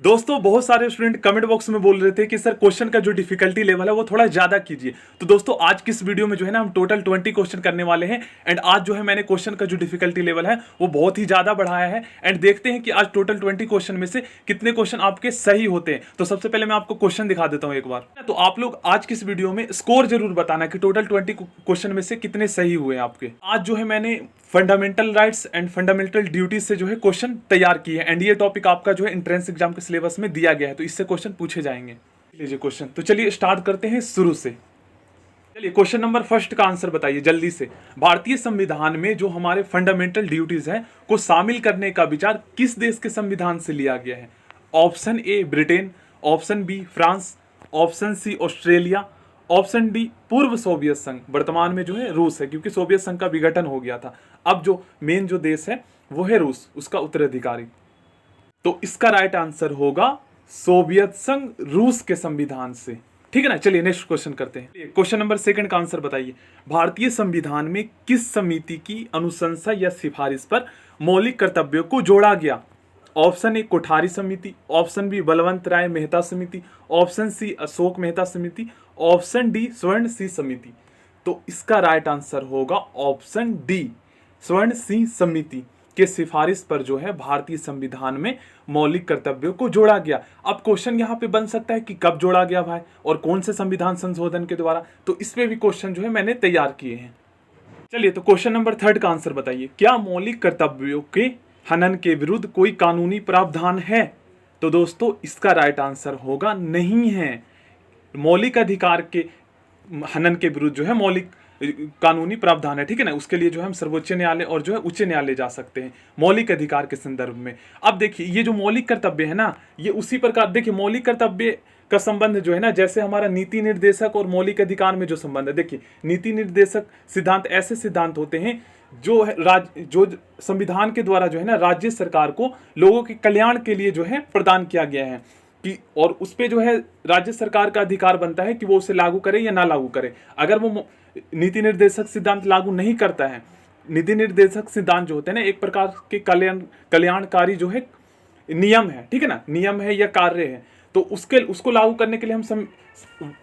दोस्तों बहुत सारे स्टूडेंट कमेंट बॉक्स में बोल रहे थे कि सर क्वेश्चन का जो डिफिकल्टी लेवल है वो थोड़ा ज्यादा कीजिए। तो दोस्तों आज की इस वीडियो में जो है ना हम टोटल 20 क्वेश्चन करने वाले हैं। एंड आज जो है मैंने क्वेश्चन का जो डिफिकल्टी लेवल है वो बहुत ही ज्यादा बढ़ाया है। एंड देखते हैं कि आज टोटल 20 क्वेश्चन में से कितने क्वेश्चन आपके सही होते हैं। तो सबसे पहले मैं आपको क्वेश्चन दिखा देता हूँ एक बार। तो आप लोग आज की इस वीडियो में स्कोर जरूर बताना कि टोटल 20 क्वेश्चन में से कितने सही हुए आपके। आज जो है मैंने fundamental rights and fundamental duties से जो है क्वेश्चन तैयार किए हैं। एंड ये टॉपिक आपका जो है एंट्रेंस एग्जाम के सिलेबस में दिया गया है, तो इससे क्वेश्चन पूछे जाएंगे। लीजिए क्वेश्चन, तो चलिए स्टार्ट करते हैं शुरू से। चलिए क्वेश्चन नंबर फर्स्ट का आंसर बताइए जल्दी से। भारतीय संविधान में जो हमारे फंडामेंटल ड्यूटीज हैं को शामिल करने का विचार किस देश के संविधान से लिया गया है? Option A Britain, option B France, option C Australia, option D पूर्व सोवियत संघ। वर्तमान में जो है रूस है, क्योंकि सोवियत संघ का विघटन हो गया था। अब जो मेन जो देश है वो है रूस, उसका उत्तराधिकारी। तो इसका राइट आंसर होगा सोवियत संघ रूस के संविधान से। ठीक है ना। चलिए नेक्स्ट क्वेश्चन करते हैं। क्वेश्चन नंबर सेकंड का आंसर बताइए। भारतीय संविधान में किस समिति की अनुशंसा या सिफारिश पर मौलिक कर्तव्यों को जोड़ा गया? ऑप्शन ए कोठारी समिति, ऑप्शन बी बलवंत राय मेहता समिति, ऑप्शन सी अशोक मेहता समिति, ऑप्शन डी स्वर्ण सिंह समिति। तो इसका राइट आंसर होगा ऑप्शन डी स्वर्ण सिंह समिति के सिफारिश पर जो है भारतीय संविधान में मौलिक कर्तव्यों को जोड़ा गया। अब क्वेश्चन यहाँ पे बन सकता है कि कब जोड़ा गया भाई और कौन से संविधान संशोधन के द्वारा, तो इस पे भी क्वेश्चन जो है मैंने तैयार किए हैं। चलिए तो क्वेश्चन नंबर थर्ड का आंसर बताइए। क्या मौलिक कर्तव्यों के हनन के विरुद्ध कोई कानूनी प्रावधान है? तो दोस्तों इसका राइट आंसर होगा नहीं है। मौलिक अधिकार के हनन के विरुद्ध जो है मौलिक कानूनी प्रावधान है, ठीक है ना। उसके लिए जो है हम सर्वोच्च न्यायालय और जो है उच्च न्यायालय जा सकते हैं मौलिक अधिकार के संदर्भ में। अब देखिए ये जो मौलिक कर्तव्य है ना, ये उसी प्रकार देखिए मौलिक कर्तव्य का संबंध जो है ना, जैसे हमारा नीति निर्देशक और मौलिक अधिकार में जो संबंध है। देखिए नीति निर्देशक सिद्धांत ऐसे सिद्धांत होते हैं जो जो संविधान के द्वारा जो है ना राज्य सरकार को लोगों के कल्याण के लिए जो है प्रदान किया गया है कि, और उस पे जो है राज्य सरकार का अधिकार बनता है कि वो उसे लागू करे या ना लागू करे। अगर वो नीति निर्देशक सिद्धांत लागू नहीं करता है, नीति निर्देशक सिद्धांत जो होते हैं ना एक प्रकार के कल्याणकारी जो है नियम है, ठीक है ना, नियम है या कार्य है, तो उसको लागू करने के लिए हम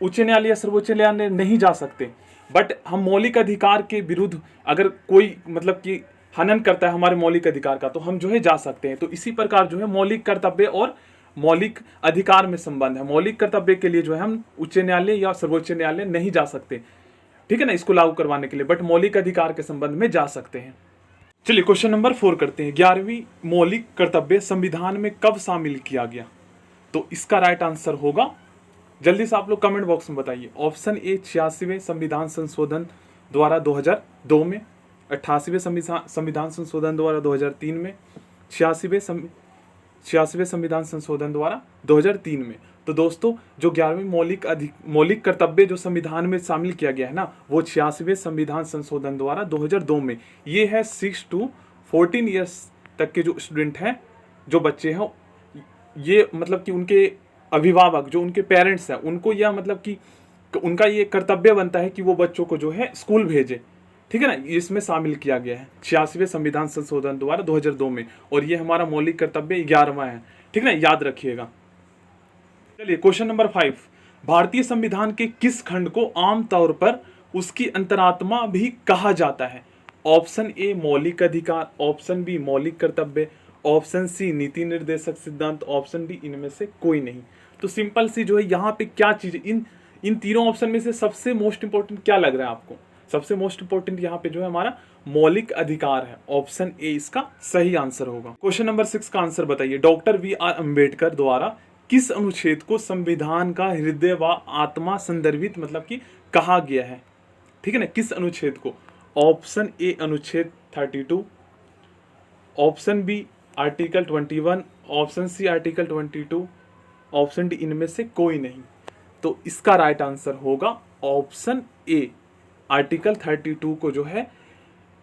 उच्च न्यायालय या सर्वोच्च न्यायालय नहीं जा सकते। बट हम मौलिक अधिकार के विरुद्ध अगर कोई मतलब कि हनन करता है हमारे मौलिक अधिकार का, तो हम जो है जा सकते हैं। तो इसी प्रकार जो है मौलिक कर्तव्य और मौलिक अधिकार में संबंध है। मौलिक कर्तव्य के लिए जो है हम उच्च न्यायालय या सर्वोच्च न्यायालय नहीं जा सकते, ठीक है ना, इसको लागू करवाने के लिए, बट मौलिक अधिकार के संबंध में जा सकते हैं। चलिए क्वेश्चन नंबर 4 करते हैं। 11वीं मौलिक कर्तव्य संविधान में कब शामिल किया गया? तो इसका राइट आंसर होगा, जल्दी से आप लोग कमेंट बॉक्स में बताइए। ऑप्शन ए 86वें संविधान संशोधन द्वारा 2002 में, 88वें संविधान संशोधन द्वारा 2003 में, 86वें संविधान संशोधन द्वारा 2003 में। तो दोस्तों जो 11वीं मौलिक कर्तव्य जो संविधान में शामिल किया गया है ना, वो 86वें संविधान संशोधन द्वारा 2002 में। ये है 6 to 14 ईयर्स तक के जो स्टूडेंट हैं, जो बच्चे हैं, ये मतलब कि उनके अभिभावक जो उनके पेरेंट्स हैं, उनको यह मतलब कि उनका ये कर्तव्य बनता है कि वो बच्चों को जो है स्कूल भेजे, ठीक है ना। इसमें शामिल किया गया है 86वें संविधान संशोधन द्वारा 2002 में, और ये हमारा मौलिक कर्तव्य 11वां है, ठीक है ना, याद रखिएगा। चलिए क्वेश्चन नंबर 5। भारतीय संविधान के किस खंड को आमतौर पर उसकी अंतरात्मा भी कहा जाता है? ऑप्शन ए मौलिक अधिकार, ऑप्शन बी मौलिक कर्तव्य, ऑप्शन सी नीति निर्देशक सिद्धांत, ऑप्शन डी इनमें से कोई नहीं। तो सिंपल सी जो है यहाँ पे क्या चीज, इन तीनों ऑप्शन में से सबसे मोस्ट इंपॉर्टेंट क्या लग रहा है आपको? सबसे मोस्ट इंपॉर्टेंट यहाँ पे जो है हमारा मौलिक अधिकार है। ऑप्शन ए इसका सही आंसर होगा। क्वेश्चन नंबर 6 का आंसर बताइए। Doctor B R. अम्बेडकर द्वारा किस अनुच्छेद को संविधान का हृदय व आत्मा संदर्भित मतलब कि कहा गया है? ठीक है ना, किस अनुच्छेद को? ऑप्शन ए अनुच्छेद 32, option B article 21, option C article 22, option D इनमें से कोई नहीं। तो इसका राइट आंसर होगा ऑप्शन ए आर्टिकल 32 को जो है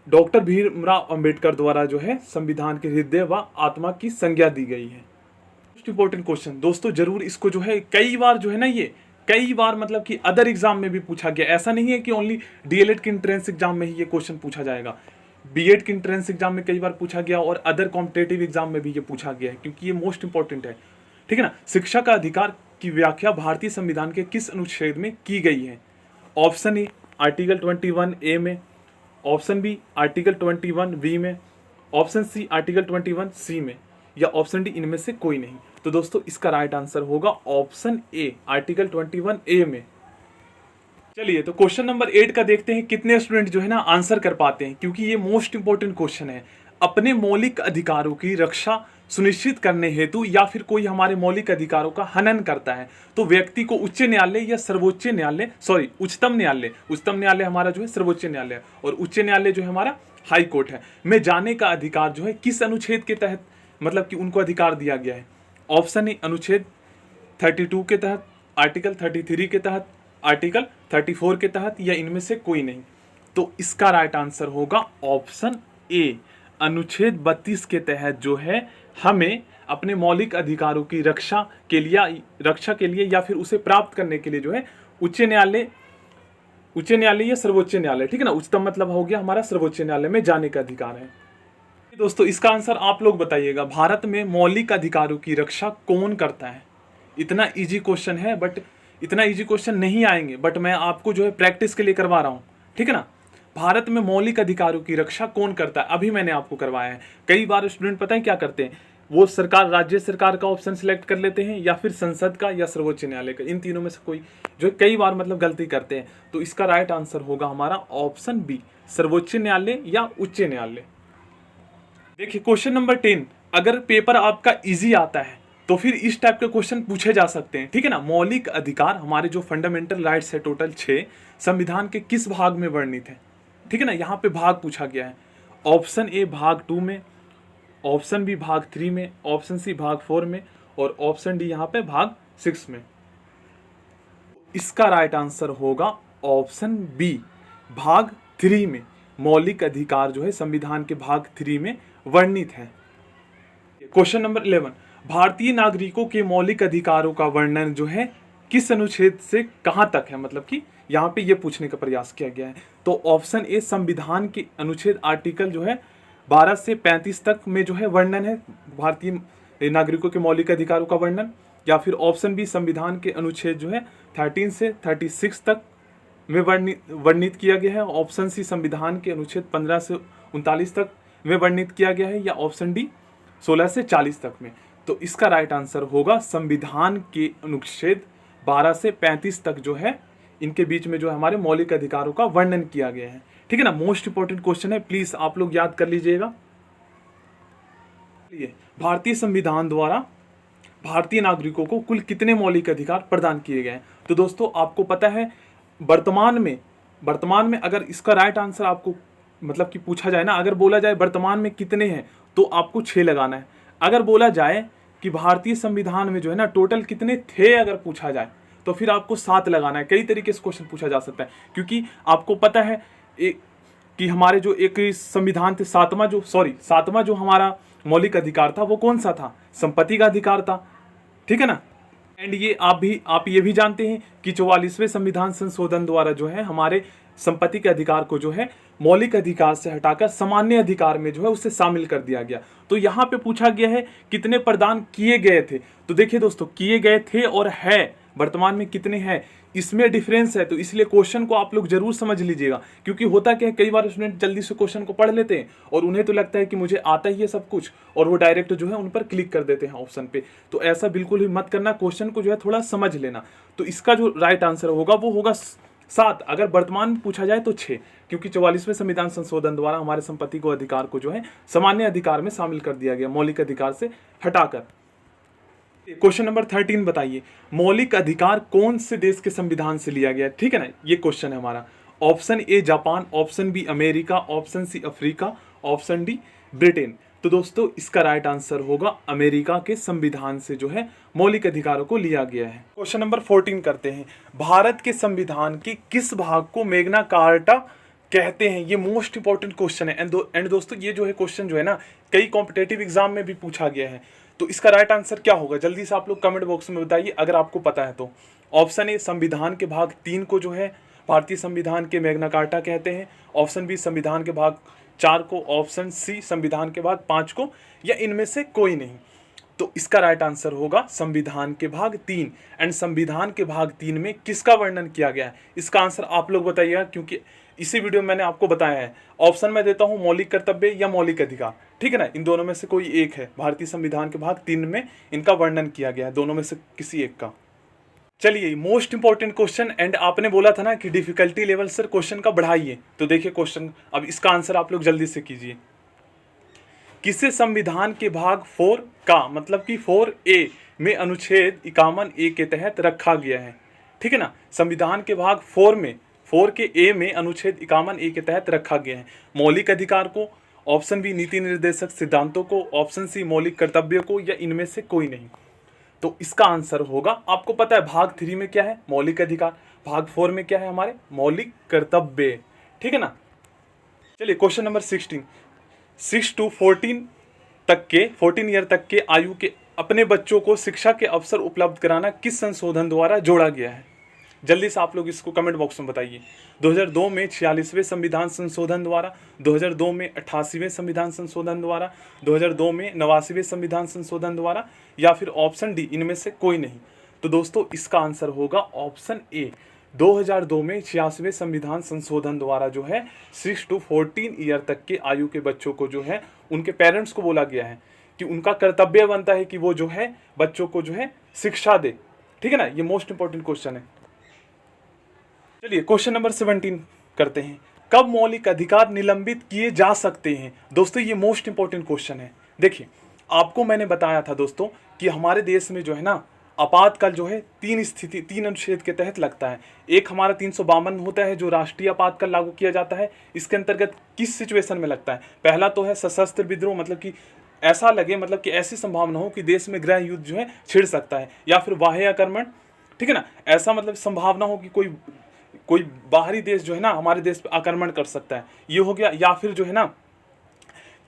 डॉक्टर भीमराव अंबेडकर द्वारा जो है संविधान के हृदय व आत्मा की संज्ञा दी गई है। मोस्ट इंपॉर्टेंट क्वेश्चन दोस्तों, जरूर इसको जो है कई बार जो है ना, ये कई बार मतलब कि अदर एग्जाम में भी पूछा गया। ऐसा नहीं है कि ओनली डीएलएड के एंट्रेंस एग्जाम में ही ये क्वेश्चन पूछा जाएगा, बीएड के एंट्रेंस एग्जाम में कई बार पूछा गया और अदर कॉम्पिटेटिव एग्जाम में भी ये पूछा गया है, क्योंकि ये मोस्ट इंपॉर्टेंट है। ठीक है ना। शिक्षा का अधिकार की व्याख्या भारतीय संविधान के किस अनुच्छेद में की गई है? ऑप्शन ए आर्टिकल 21A में, ऑप्शन बी आर्टिकल 21B में, ऑप्शन सी आर्टिकल 21C में, या ऑप्शन डी इनमें से कोई नहीं। तो दोस्तों इसका राइट आंसर होगा ऑप्शन ए आर्टिकल 21A में। चलिए तो क्वेश्चन नंबर 8 का देखते हैं कितने स्टूडेंट जो है ना आंसर कर पाते हैं, क्योंकि ये मोस्ट इंपॉर्टेंट क्वेश्चन है। अपने मौलिक अधिकारों की रक्षा सुनिश्चित करने हेतु या फिर कोई हमारे मौलिक अधिकारों का हनन करता है तो व्यक्ति को उच्च न्यायालय या सर्वोच्च न्यायालय, सॉरी उच्चतम न्यायालय हमारा जो है सर्वोच्च न्यायालय, और उच्च न्यायालय जो है हमारा हाई कोर्ट है, में जाने का अधिकार जो है किस अनुच्छेद के तहत मतलब कि उनको अधिकार दिया गया है? ऑप्शन ए अनुच्छेद 32 के तहत, आर्टिकल 33 के तहत, आर्टिकल 34 के तहत, या इनमें से कोई नहीं। तो इसका राइट आंसर होगा ऑप्शन ए अनुच्छेद 32 के तहत जो है हमें अपने मौलिक अधिकारों की रक्षा के लिए या फिर उसे प्राप्त करने के लिए जो है उच्च न्यायालय या सर्वोच्च न्यायालय, ठीक है ना, उच्चतम मतलब हो गया हमारा सर्वोच्च न्यायालय में जाने का अधिकार है। दोस्तों इसका आंसर आप लोग बताइएगा, भारत में मौलिक अधिकारों की रक्षा कौन करता है? इतना इजी क्वेश्चन है, बट इतना इजी क्वेश्चन नहीं आएंगे, बट मैं आपको जो है प्रैक्टिस के लिए करवा रहा हूँ, ठीक है ना। भारत में मौलिक अधिकारों की रक्षा कौन करता है? अभी मैंने आपको करवाया है। कई बार स्टूडेंट पता है क्या करते हैं, वो सरकार, राज्य सरकार का ऑप्शन सिलेक्ट कर लेते हैं, या फिर संसद का या सर्वोच्च न्यायालय का, इन तीनों में से कोई जो कई बार मतलब गलती करते हैं। तो इसका राइट आंसर होगा हमारा ऑप्शन बी सर्वोच्च न्यायालय या उच्च न्यायालय। देखिए क्वेश्चन नंबर 10, अगर पेपर आपका इजी आता है तो फिर इस टाइप के क्वेश्चन पूछे जा सकते हैं, ठीक है ना। मौलिक अधिकार हमारे जो फंडामेंटल राइट्स है टोटल 6, संविधान के किस भाग में वर्णित है? ठीक है ना, यहाँ पे भाग पूछा गया है। ऑप्शन ए भाग 2 में, ऑप्शन बी भाग 3 में, ऑप्शन सी भाग 4 में, और ऑप्शन डी यहाँ पे भाग 6 में। इसका राइट आंसर होगा ऑप्शन बी भाग 3 में। मौलिक अधिकार जो है संविधान के भाग 3 में वर्णित है। क्वेश्चन नंबर 11, भारतीय नागरिकों के मौलिक अधिकारों का वर्णन जो है किस अनुच्छेद से कहाँ तक है? मतलब कि यहाँ पे ये पूछने का प्रयास किया गया है। तो ऑप्शन ए संविधान के अनुच्छेद आर्टिकल जो है 12 से 35 तक में जो है वर्णन है भारतीय नागरिकों के मौलिक अधिकारों का वर्णन, या फिर ऑप्शन बी संविधान के अनुच्छेद जो है 13 से 36 तक में वर्णित किया गया है, ऑप्शन सी संविधान के अनुच्छेद 15 से 39 तक में वर्णित किया गया है, या ऑप्शन डी 16 से 40 तक में। तो इसका राइट आंसर होगा संविधान के अनुच्छेद 12 से 35 तक जो है इनके बीच में जो हमारे मौलिक अधिकारों का वर्णन किया गया है, ठीक है ना। मोस्ट इंपॉर्टेंट क्वेश्चन है, प्लीज आप लोग याद कर लीजिएगा। भारतीय संविधान द्वारा भारतीय नागरिकों को कुल कितने मौलिक अधिकार प्रदान किए गए हैं? तो दोस्तों आपको पता है वर्तमान में अगर इसका राइट आंसर आपको मतलब कि पूछा जाए ना, अगर बोला जाए वर्तमान में कितने हैं तो आपको 6 लगाना है। अगर बोला जाए कि भारतीय संविधान में जो है ना टोटल कितने थे अगर पूछा जाए तो फिर आपको 7 लगाना है। कई तरीके से क्वेश्चन पूछा जा सकता है, क्योंकि आपको पता है कि हमारे जो एक संविधान थे, सातवां जो हमारा मौलिक अधिकार था वो कौन सा था? संपत्ति का अधिकार था, ठीक है ना। एंड ये आप ये भी जानते हैं कि 44वें संविधान संशोधन द्वारा जो है हमारे संपत्ति के अधिकार को जो है मौलिक अधिकार से हटाकर सामान्य अधिकार में जो है उससे शामिल कर दिया गया। तो यहाँ पे पूछा गया है कितने प्रदान किए गए थे। तो देखिए दोस्तों, किए गए थे और है वर्तमान में कितने हैं इसमें डिफरेंस है। तो इसलिए क्वेश्चन को आप लोग जरूर समझ लीजिएगा, क्योंकि होता क्या है कई बार स्टूडेंट जल्दी से क्वेश्चन को पढ़ लेते हैं और उन्हें तो लगता है कि मुझे आता ही है सब कुछ, और वो डायरेक्ट जो है उन पर क्लिक कर देते हैं ऑप्शन पे। तो ऐसा बिल्कुल ही मत करना, क्वेश्चन को जो है थोड़ा समझ लेना। तो इसका जो राइट आंसर होगा वो होगा 7। अगर वर्तमान पूछा जाए तो 6, क्योंकि 44वें संविधान संशोधन द्वारा हमारे संपत्ति को अधिकार को जो है सामान्य अधिकार में शामिल कर दिया गया, मौलिक अधिकार से हटाकर। क्वेश्चन नंबर 13 बताइए, मौलिक अधिकार कौन से देश के संविधान से लिया गया? ठीक है ना, ये क्वेश्चन है हमारा। Option A Japan, option B America, option C Africa, option D Britain. तो दोस्तों इसका राइट आंसर होगा अमेरिका के संविधान से जो है मौलिक अधिकारों को लिया गया है। क्वेश्चन नंबर 14 करते हैं, भारत के संविधान के किस भाग को मैग्ना कार्टा कहते हैं? ये मोस्ट इंपॉर्टेंट क्वेश्चन है। एंड दोस्तों ये जो है क्वेश्चन जो है ना कई कॉम्पिटेटिव एग्जाम में भी पूछा गया है। तो इसका राइट आंसर क्या होगा जल्दी से आप लोग कमेंट बॉक्स में बताइए अगर आपको पता है तो। ऑप्शन ए संविधान के भाग 3 को जो है भारतीय संविधान के मैग्ना कार्टा कहते हैं, ऑप्शन बी संविधान के भाग 4 को, ऑप्शन सी संविधान के भाग 5 को, या इनमें से कोई नहीं। तो इसका राइट आंसर होगा संविधान के भाग 3। एंड संविधान के भाग 3 में किसका वर्णन किया गया है, इसका आंसर आप लोग बताइएगा, क्योंकि इसी वीडियो में मैंने आपको बताया है। ऑप्शन मैं देता हूं मौलिक कर्तव्य या मौलिक अधिकार, ठीक है ना, इन दोनों में से कोई एक है। भारतीय संविधान के भाग 3 में इनका वर्णन किया गया है, दोनों में से किसी एक का। चलिए मोस्ट इंपॉर्टेंट क्वेश्चन, एंड आपने बोला था ना कि डिफिकल्टी लेवल सर क्वेश्चन का बढ़ाइए, तो देखिए क्वेश्चन, अब इसका आंसर आप लोग जल्दी से कीजिए। किसे संविधान के भाग 4 का मतलब कि 4A में अनुच्छेद 51A के तहत रखा गया है, ठीक है ना, संविधान के भाग 4 में 4 के A में अनुच्छेद 51A के तहत रखा गया है। मौलिक अधिकार को, ऑप्शन बी नीति निर्देशक सिद्धांतों को, ऑप्शन सी मौलिक कर्तव्य को, या इनमें से कोई नहीं। तो इसका आंसर होगा, आपको पता है भाग 3 में क्या है, मौलिक अधिकार, भाग 4 में क्या है हमारे, मौलिक कर्तव्य, ठीक है ना। चलिए क्वेश्चन नंबर 16, 6 to 14 तक के 14 ईयर तक के आयु के अपने बच्चों को शिक्षा के अवसर उपलब्ध कराना किस संशोधन द्वारा जोड़ा गया है, जल्दी से आप लोग इसको कमेंट बॉक्स में बताइए। 2002 में 46वें संविधान संशोधन द्वारा, 2002 में 88वें संविधान संशोधन द्वारा, 2002 में 89वें संविधान संशोधन द्वारा, या फिर ऑप्शन डी इनमें से कोई नहीं। तो दोस्तों इसका आंसर होगा ऑप्शन ए, 2002 में 86वें संविधान संशोधन द्वारा जो है 6 to 14 ईयर तक के आयु के बच्चों को जो है उनके पेरेंट्स को बोला गया है कि उनका कर्तव्य बनता है कि वो जो है बच्चों को जो है शिक्षा दे, ठीक है ना। ये मोस्ट इंपॉर्टेंट क्वेश्चन है। चलिए क्वेश्चन नंबर 17 करते हैं, कब मौलिक अधिकार निलंबित किए जा सकते हैं। दोस्तों ये मोस्ट इंपॉर्टेंट क्वेश्चन है। देखिए आपको मैंने बताया था दोस्तों कि हमारे देश में जो है ना आपातकाल जो है 3 अनुच्छेद के तहत लगता है। एक हमारा 352 होता है जो राष्ट्रीय आपातकाल लागू किया जाता है। इसके अंतर्गत किस सिचुएशन में लगता है, पहला तो है सशस्त्र विद्रोह, मतलब कि ऐसा लगे, मतलब कि ऐसी संभावना हो कि देश में गृह युद्ध जो है छिड़ सकता है, या फिर बाह्य आक्रमण, ठीक है ना, ऐसा मतलब संभावना हो कि कोई बाहरी देश जो है ना हमारे देश पे आक्रमण कर सकता है, ये हो गया, या फिर जो है ना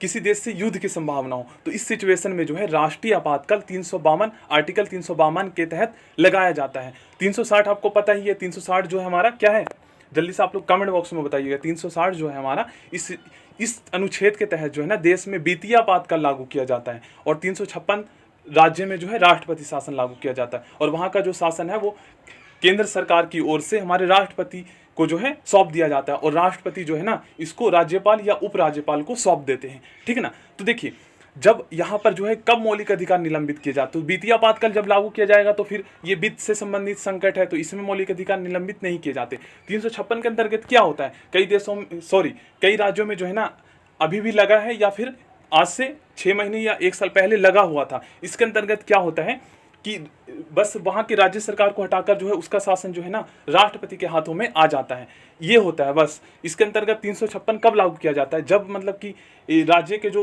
किसी देश से युद्ध की संभावना हो। तो इस सिचुएशन में जो है राष्ट्रीय आपातकाल 352 आर्टिकल 352 के तहत लगाया जाता है। 360 आपको पता ही है, 360 जो है हमारा क्या है, जल्दी से आप लोग कमेंट बॉक्स में बताइएगा। 360 जो है हमारा इस अनुच्छेद के तहत जो है ना देश में वित्तीय आपातकाल लागू किया जाता है, और 356 राज्य में जो है राष्ट्रपति शासन लागू किया जाता है, और वहाँ का जो शासन है वो केंद्र सरकार की ओर से हमारे राष्ट्रपति को जो है सौंप दिया जाता है, और राष्ट्रपति जो है ना इसको राज्यपाल या उपराज्यपाल को सौंप देते हैं, ठीक है ना। तो देखिए जब यहाँ पर जो है कब मौलिक अधिकार निलंबित किए जाते, तो वित्तीय आपातकाल जब लागू किया जाएगा तो फिर ये वित्त से संबंधित संकट है, तो इसमें मौलिक अधिकार निलंबित नहीं किए जाते। 356 के अंतर्गत क्या होता है, कई राज्यों में जो है ना अभी भी लगा है, या फिर आज से 6 महीने या 1 साल पहले लगा हुआ था। इसके अंतर्गत क्या होता है कि बस वहाँ की राज्य सरकार को हटाकर जो है उसका शासन जो है ना राष्ट्रपति के हाथों में आ जाता है, ये होता है बस। इसके अंतर्गत 356 कब लागू किया जाता है, जब मतलब कि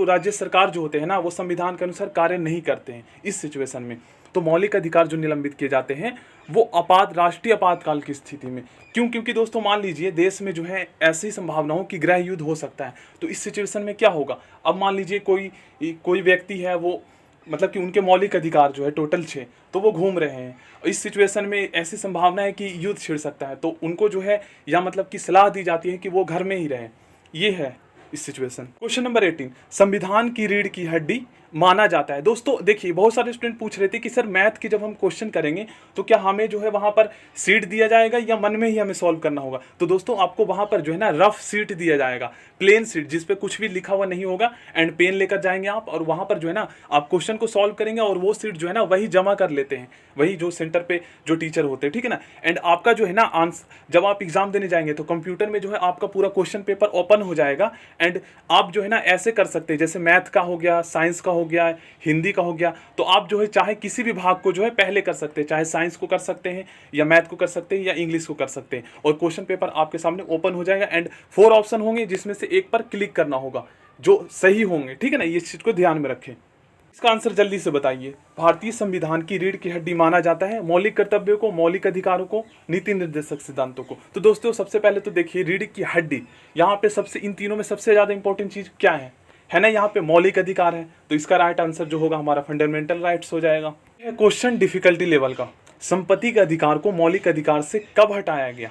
राज्य सरकार जो होते हैं ना वो संविधान के अनुसार कार्य नहीं करते हैं, इस सिचुएशन में तो मौलिक अधिकार जो निलंबित किए जाते हैं वो राष्ट्रीय आपातकाल की स्थिति में। क्योंकि दोस्तों मान लीजिए देश में जो है ऐसी संभावना हो कि गृह युद्ध हो सकता है, तो इस सिचुएशन में क्या होगा। अब मान लीजिए कोई व्यक्ति है, वो मतलब कि उनके मौलिक अधिकार जो है टोटल 6, तो वो घूम रहे हैं, इस सिचुएशन में ऐसी संभावना है कि युद्ध छिड़ सकता है, तो उनको जो है या मतलब कि सलाह दी जाती है कि वो घर में ही रहें, ये है इस सिचुएशन। क्वेश्चन नंबर 18, संविधान की रीढ़ की हड्डी माना जाता है। दोस्तों देखिए बहुत सारे स्टूडेंट पूछ रहे थे कि सर मैथ की जब हम क्वेश्चन करेंगे तो क्या हमें जो है वहाँ पर सीट दिया जाएगा या मन में ही हमें सॉल्व करना होगा। तो दोस्तों आपको वहाँ पर जो है ना रफ सीट दिया जाएगा, प्लेन सीट जिस पे कुछ भी लिखा हुआ नहीं होगा, एंड पेन लेकर जाएंगे आप, और वहाँ पर जो है ना आप क्वेश्चन को सॉल्व करेंगे, और वो सीट जो है ना वही जमा कर लेते हैं, वही जो सेंटर पे जो टीचर होते हैं, ठीक है ना। एंड आपका जो है ना आंसर जब आप एग्जाम देने जाएंगे तो कंप्यूटर में जो है आपका पूरा क्वेश्चन पेपर ओपन हो जाएगा, एंड आप जो है ना ऐसे कर सकते हैं, जैसे मैथ का हो गया, साइंस का हो गया, हिंदी का हो गया, तो आप जो है चाहे किसी भी भाग को जो है पहले कर सकते हैं, चाहे साइंस को कर सकते हैं या मैथ को कर सकते हैं या इंग्लिश को कर सकते हैं, और क्वेश्चन पेपर आपके सामने ओपन हो जाएगा, एंड 4 ऑप्शन होंगे जिसमें से एक पर क्लिक करना होगा जो सही होंगे, ठीक है ना। ये चीज को ध्यान में रखें। इसका आंसर जल्दी से बताइए। भारतीय संविधान की रीढ़ की हड्डी माना जाता है मौलिक कर्तव्यों को, मौलिक अधिकारों को, नीति निर्देशक सिद्धांतों को। तो दोस्तों सबसे पहले तो देखिए रीढ़ की हड्डी, यहाँ पे सबसे इन तीनों में सबसे ज्यादा इंपॉर्टेंट चीज क्या है ना, यहाँ पे मौलिक अधिकार है, तो इसका राइट आंसर जो होगा हमारा फंडामेंटल राइट्स हो जाएगा। क्वेश्चन डिफिकल्टी लेवल का, संपत्ति के अधिकार को मौलिक अधिकार से कब हटाया गया।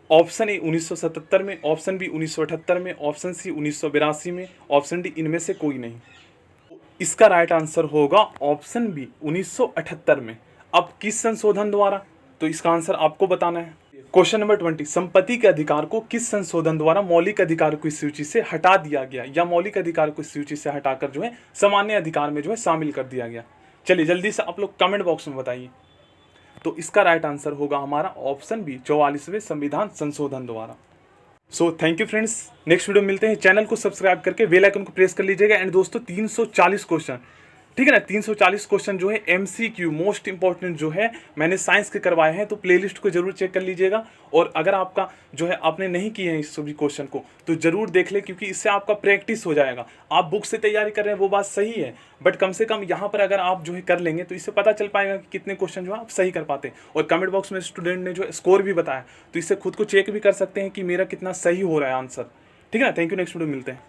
ऑप्शन ए 1977 में, ऑप्शन बी 1978 में, ऑप्शन सी 1982 में, ऑप्शन डी इनमें से कोई नहीं। इसका राइट आंसर होगा ऑप्शन बी 1978 में। अब किस संशोधन द्वारा, तो इसका आंसर आपको बताना है। क्वेश्चन नंबर 20, संपत्ति के अधिकार को किस संशोधन द्वारा मौलिक अधिकारों की सूची से हटा दिया गया, या मौलिक अधिकारों की सूची से हटाकर जो है सामान्य अधिकार में जो है शामिल कर दिया गया। चलिए जल्दी से आप लोग कमेंट बॉक्स में बताइए। तो इसका राइट आंसर होगा हमारा ऑप्शन बी 44वें संविधान संशोधन द्वारा। So thank you friends, next video में मिलते हैं। चैनल को सब्सक्राइब करके बेल आइकन को प्रेस कर लीजिएगा। एंड दोस्तों 340 क्वेश्चन, ठीक है ना, 340 क्वेश्चन जो है MCQ मोस्ट इंपॉर्टेंट जो है मैंने साइंस के करवाए हैं, तो प्लेलिस्ट को जरूर चेक कर लीजिएगा। और अगर आपका जो है आपने नहीं किए हैं इस सभी क्वेश्चन को, तो जरूर देख ले, क्योंकि इससे आपका प्रैक्टिस हो जाएगा। आप बुक से तैयारी कर रहे हैं वो बात सही है, बट कम से कम यहाँ पर अगर आप जो है कर लेंगे तो इससे पता चल पाएगा कि कितने क्वेश्चन जो है आप सही कर पाते हैं। और कमेंट बॉक्स में स्टूडेंट ने जो स्कोर भी बताया, तो इससे खुद को चेक भी कर सकते हैं कि मेरा कितना सही हो रहा है आंसर। ठीक है ना, थैंक यू, नेक्स्ट वीडियो मिलते हैं।